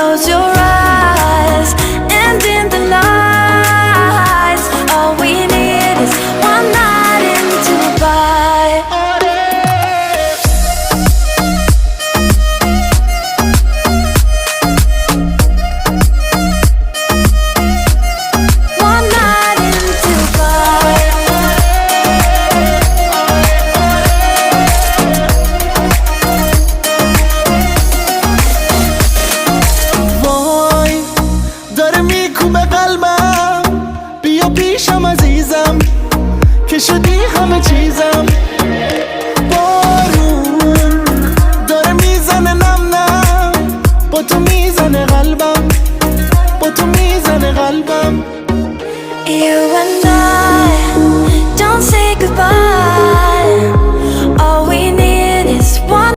close your eyes, and in the lights, all we need is one night in Dubai. One night in Dubai. وای داره میکوبه قلبم، بیا پیشم عزیزم که شدی همه چیزم.